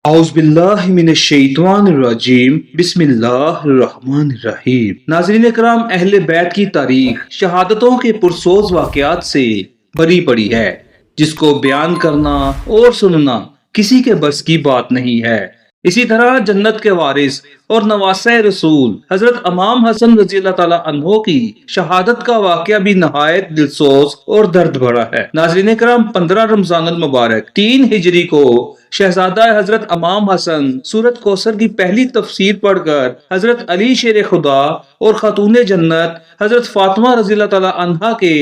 اعوذ باللہ من الشیطان الرجیم بسم اللہ الرحمن الرحیم۔ ناظرین کرام، اہل بیت کی تاریخ شہادتوں کے پرسوز واقعات سے بھری پڑی ہے، جس کو بیان کرنا اور سننا کسی کے بس کی بات نہیں ہے۔ اسی طرح جنت کے وارث اور نواسہ رسول حضرت امام حسن رضی اللہ تعالیٰ عنہ کی شہادت کا واقعہ بھی نہایت دلسوز اور درد بھرا ہے۔ ناظرین کرام، 15 رمضان المبارک 3 ہجری کو شہزادہ حضرت امام حسن سورۃ کوثر کی پہلی تفسیر پڑھ کر حضرت علی شیر خدا اور خاتون جنت حضرت فاطمہ رضی اللہ تعالیٰ عنہا کے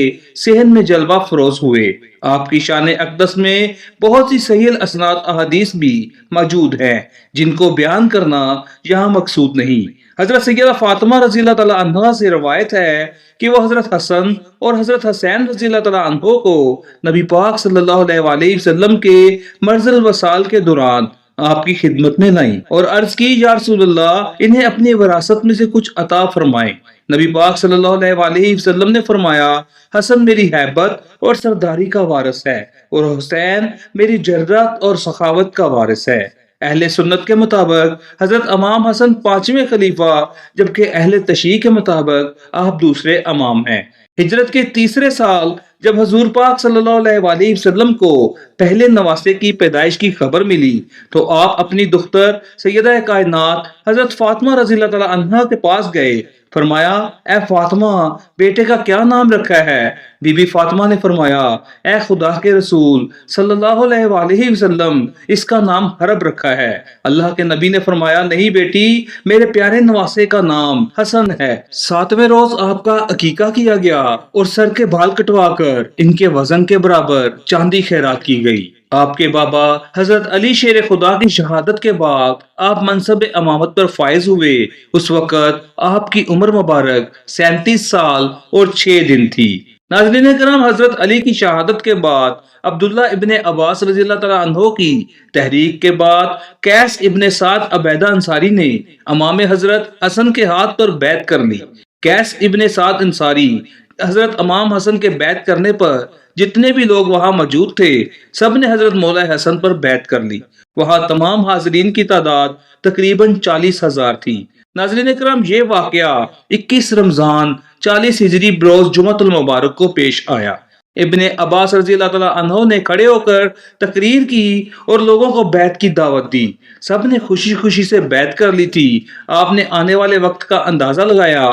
صحن میں جلوہ فروز ہوئے۔ آپ کی شان اقدس میں بہت سی صحیح الاسناد احادیث بھی موجود ہیں، جن کو بیان کرنا یہاں مقصود نہیں۔ حضرت سیدہ فاطمہ رضی اللہ تعالیٰ عنہا سے روایت ہے کہ وہ حضرت حسن اور حضرت حسین رضی اللہ تعالیٰ عنہ کو نبی پاک صلی اللہ علیہ وسلم کے مرض الوصال کے دوران آپ کی خدمت میں لائیں اور عرض کی، یا رسول اللہ، انہیں اپنی وراثت میں سے کچھ عطا فرمائیں۔ نبی پاک صلی اللہ علیہ وسلم نے فرمایا، حسن میری ہیبت اور سرداری کا وارث ہے اور حسین میری جرات اور سخاوت کا وارث ہے۔ اہل سنت کے مطابق حضرت امام حسن 5ویں خلیفہ، جبکہ اہل تشیع کے مطابق آپ دوسرے امام ہیں۔ ہجرت کے 3 سال جب حضور پاک صلی اللہ علیہ وسلم کو پہلے نواسے کی پیدائش کی خبر ملی تو آپ اپنی دختر سیدہ کائنات حضرت فاطمہ رضی اللہ تعالیٰ عنہا کے پاس گئے۔ فرمایا، اے فاطمہ، بیٹے کا کیا نام رکھا ہے؟ بی بی فاطمہ نے فرمایا، اے خدا کے رسول صلی اللہ علیہ وسلم، اس کا نام حرب رکھا ہے۔ اللہ کے نبی نے فرمایا، نہیں بیٹی، میرے پیارے نواسے کا نام حسن ہے۔ 7ویں روز آپ کا عقیقہ کیا گیا اور سر کے بال کٹوا کر ان کے وزن کے برابر چاندی خیرات کی گئی۔ آپ کے بابا حضرت علی شیر خدا کی شہادت کے بعد آپ منصب امامت پر فائز ہوئے۔ اس وقت آپ کی عمر مبارک 37 سال اور 6 دن تھی۔ ناظرین کرام، حضرت علی کی شہادت کے بعد عبداللہ ابن عباس رضی اللہ تعالیٰ عنہ کی تحریک کے بعد قیس ابن سعد عبیدہ انصاری نے امام حضرت حسن کے ہاتھ پر بیعت کر لی۔ قیس ابن سعد انصاری حضرت امام حسن کے بیعت کرنے پر جتنے بھی لوگ وہاں موجود تھے، سب نے حضرت مولا حسن پر بیعت کر لی۔ وہاں تمام حاضرین کی تعداد تقریباً 40,000 تھی۔ ناظرین کرام، یہ واقعہ 21 رمضان 40 ہجری بروز جمعۃ المبارک کو پیش آیا۔ ابن عباس رضی اللہ تعالیٰ عنہ نے کھڑے ہو کر تقریر کی اور لوگوں کو بیعت کی دعوت دی۔ سب نے خوشی خوشی سے بیعت کر لی تھی۔ آپ نے آنے والے وقت کا اندازہ لگایا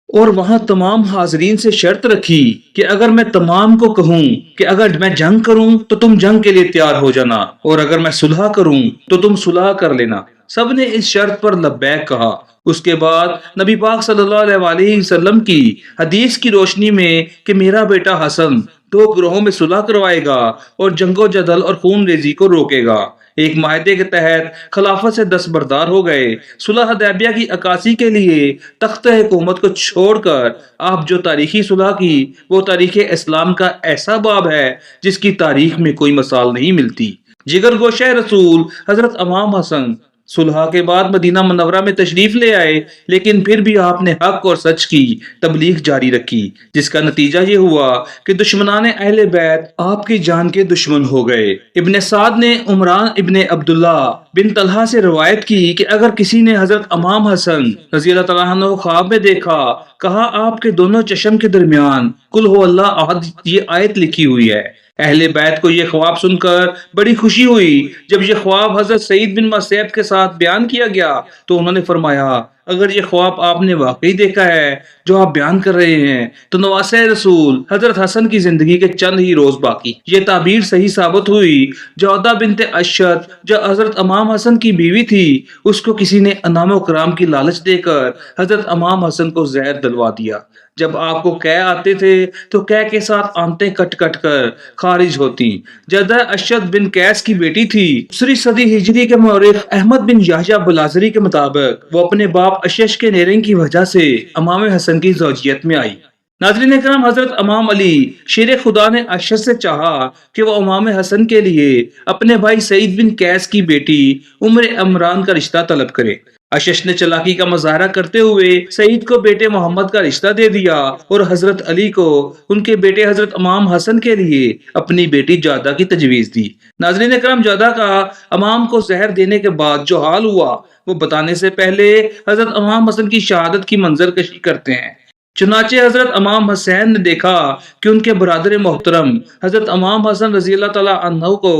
اور وہاں تمام حاضرین سے شرط رکھی کہ اگر میں تمام کو کہوں کہ اگر میں جنگ کروں تو تم جنگ کے لیے تیار ہو جانا، اور اگر میں صلح کروں تو تم صلح کر لینا۔ سب نے اس شرط پر لبیک کہا۔ اس کے بعد نبی پاک صلی اللہ علیہ وسلم کی حدیث کی روشنی میں کہ میرا بیٹا حسن 2 گروہوں میں صلح کروائے گا اور جنگ و جدل اور خون ریزی کو روکے گا، ایک معاہدے کے تحت خلافت سے دستبردار ہو گئے۔ صلح حدیبیہ کی عکاسی کے لیے تخت حکومت کو چھوڑ کر آپ جو تاریخی صلح کی، وہ تاریخ اسلام کا ایسا باب ہے جس کی تاریخ میں کوئی مثال نہیں ملتی۔ جگر گوشہ رسول حضرت امام حسن صلح کے بعد مدینہ منورہ میں تشریف لے آئے، لیکن پھر بھی آپ نے حق اور سچ کی تبلیغ جاری رکھی، جس کا نتیجہ یہ ہوا کہ دشمنان اہل بیت آپ کی جان کے دشمن ہو گئے۔ ابن سعد نے عمران ابن عبداللہ بن طلحہ سے روایت کی کہ اگر کسی نے حضرت امام حسن رضی اللہ تعالیٰ عنہ خواب میں دیکھا، کہا آپ کے دونوں چشم کے درمیان قل هو اللہ احد یہ آیت لکھی ہوئی ہے۔ اہل بیت کو یہ خواب سن کر بڑی خوشی ہوئی۔ جب یہ خواب حضرت سعید بن مسیب کے ساتھ بیان کیا گیا تو انہوں نے فرمایا، اگر یہ خواب آپ نے واقعی دیکھا ہے جو آپ بیان کر رہے ہیں تو نواسہ رسول حضرت حسن کی زندگی کے چند ہی روز باقی۔ یہ تعبیر صحیح ثابت ہوئی۔ جودہ بنت اشد جو حضرت امام حسن کی بیوی تھی، اس کو کسی نے انعام و کرام کی لالچ دے کر حضرت امام حسن کو زہر دلوا دیا۔ جب آپ کو قے آتے تھے تو قے کے ساتھ آنتیں کٹ کٹ کر خارج ہوتی۔ جدہ اشد بن قیس کی بیٹی تھی۔ 2 صدی ہجری کے مورخ احمد بن یحییٰ بلازری کے مطابق وہ اپنے باپ اشش کے نیرنگ کی وجہ سے امام حسن کی زوجیت میں آئی۔ ناظرین کرام، حضرت امام علی شیر خدا نے اشش سے چاہا کہ وہ امام حسن کے لیے اپنے بھائی سعید بن قیس کی بیٹی عمر عمران کا رشتہ طلب کرے۔ اشش نے چلاکی کا مظاہرہ کرتے ہوئے سعید کو بیٹے محمد کا رشتہ دے دیا اور حضرت علی کو ان کے بیٹے حضرت امام حسن کے لیے اپنی بیٹی جادہ کی تجویز دی۔ ناظرین اکرام، جادہ کا امام کو زہر دینے کے بعد جو حال ہوا وہ بتانے سے پہلے حضرت امام حسن کی شہادت کی منظر کشی کرتے ہیں۔ چنانچہ حضرت امام حسین نے دیکھا کہ ان کے برادر محترم حضرت امام حسن رضی اللہ تعالیٰ عنہ کو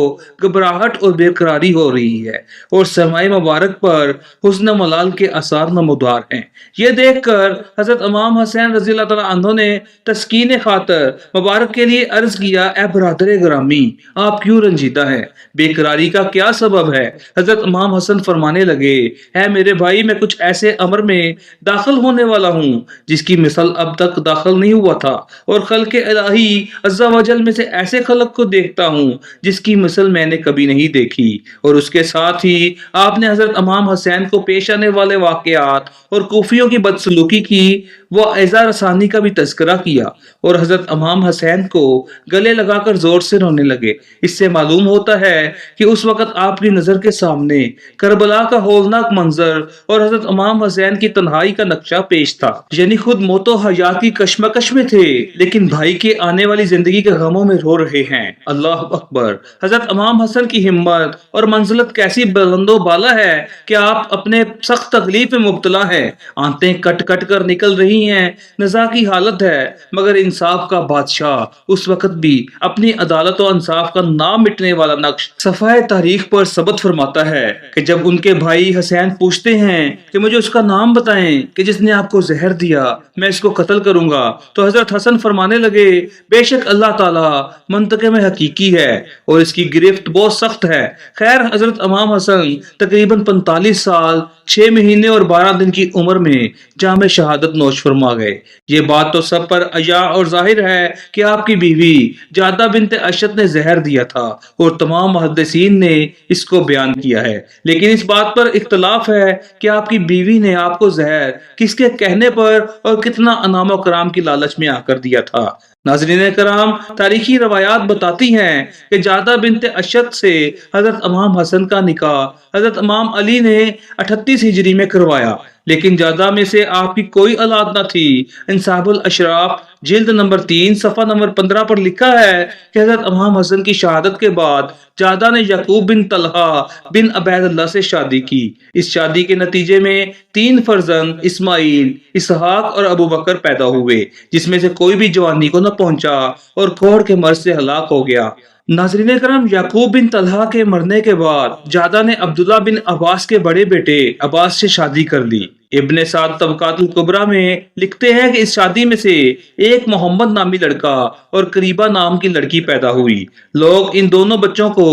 گھبراہٹ اور بے قراری ہو رہی ہے اور سماع مبارک پر حزن ملال کے آثار نمودار ہیں۔ یہ دیکھ کر حضرت امام حسین رضی اللہ تعالیٰ عنہ نے تسکین خاطر مبارک کے لیے عرض کیا، اے برادر گرامی، آپ کیوں رنجیدہ ہیں؟ بے قراری کا کیا سبب ہے؟ حضرت امام حسن فرمانے لگے، اے میرے بھائی، میں کچھ ایسے امر میں داخل ہونے والا ہوں جس کی مثال اب تک داخل نہیں ہوا تھا، اور خلق الہی عز و جل میں سے ایسے خلق کو دیکھتا ہوں جس کی مثل میں نے کبھی نہیں دیکھی۔ اور اس کے ساتھ ہی آپ نے حضرت امام حسین کو پیش آنے والے واقعات اور کوفیوں کی بدسلوکی کی وہ اعزا رسانی کا بھی تذکرہ کیا اور حضرت امام حسین کو گلے لگا کر زور سے رونے لگے۔ اس سے معلوم ہوتا ہے کہ اس وقت آپ کی نظر کے سامنے کربلا کا ہولناک منظر اور حضرت امام حسین کی تنہائی کا نقشہ پیش تھا، یعنی خود موت و حیات کی کشمکش میں تھے لیکن بھائی کے آنے والی زندگی کے غموں میں رو رہے ہیں۔ اللہ اکبر! حضرت امام حسن کی ہمت اور منزلت کیسی بلند و بالا ہے کہ آپ اپنے سخت تکلیف میں مبتلا ہیں، آنتیں کٹ کٹ کر نکل رہی ہیں، نزا کی حالت ہے، مگر انصاف کا بادشاہ اس وقت بھی اپنی عدالت و انصاف کا نہ مٹنے والا نقش صفحہ تاریخ پر ثبت فرماتا ہے کہ جب ان کے بھائی حسین پوچھتے ہیں کہ مجھے اس کا نام بتائیں کہ جس نے آپ کو زہر دیا، میں اس کو قتل کروں گا، تو حضرت حسن فرمانے لگے، بے شک اللہ تعالیٰ منطقے میں حقیقی ہے اور اس کی گرفت بہت سخت ہے۔ خیر، حضرت امام حسن تقریباً 45 سال 6 مہینے اور 12 دن کی عمر میں جام شہادت نوش فرما گئے۔ یہ بات تو سب پر عیاں اور ظاہر ہے کہ آپ کی بیوی جادہ بنت اشد نے زہر دیا تھا اور تمام محدثین نے اس کو بیان کیا ہے، لیکن اس بات پر اختلاف ہے کہ آپ کی بیوی نے آپ کو زہر کس کے کہنے پر اور کتنا انعام و کرام کی لالچ میں آ کر دیا تھا۔ ناظرین کرام، تاریخی روایات بتاتی ہیں کہ جادہ بنت اشد سے حضرت امام حسن کا نکاح حضرت امام علی نے 38 ہجری میں کروایا، لیکن جادہ میں سے آپ کی کوئی اولاد نہ تھی۔ انصاب الاشراف جلد نمبر 3 صفحہ نمبر 15 پر لکھا ہے کہ حضرت امام حسن کی شہادت کے بعد جادہ نے یعقوب بن طلحہ بن عبید اللہ سے شادی کی۔ اس شادی کے نتیجے میں 3 فرزند اسماعیل، اسحاق اور ابو بکر پیدا ہوئے، جس میں سے کوئی بھی جوانی کو نہ پہنچا اور کوڑ کے مرض سے ہلاک ہو گیا۔ ناظرین کرام، یعقوب بن طلحہ کے مرنے کے بعد جادہ نے عبداللہ بن عباس کے بڑے بیٹے عباس سے شادی کر لی۔ ابن سعد طبقات الکبریٰ میں لکھتے ہیں کہ اس شادی میں سے ایک محمد نامی لڑکا اور قریبہ نام کی لڑکی پیدا ہوئی۔ لوگ ان دونوں بچوں کو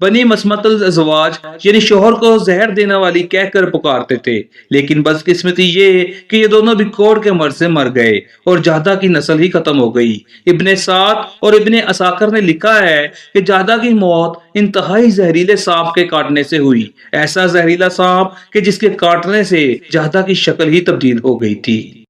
بنی مسمت الازواج یعنی شوہر کو زہر دینے والی کہہ کر پکارتے تھے، لیکن بدقسمتی یہ کہ یہ دونوں بھی کوڑ کے مرض سے مر گئے اور جادہ کی نسل ہی ختم ہو گئی۔ ابن سعد اور ابن عساکر نے لکھا ہے کہ جادہ کی موت انتہائی زہریلے سانپ کے کاٹنے سے ہوئی، ایسا زہریلا سانپ کہ جس کے کاٹنے سے جادہ کی شکل ہی تبدیل ہو گئی تھی۔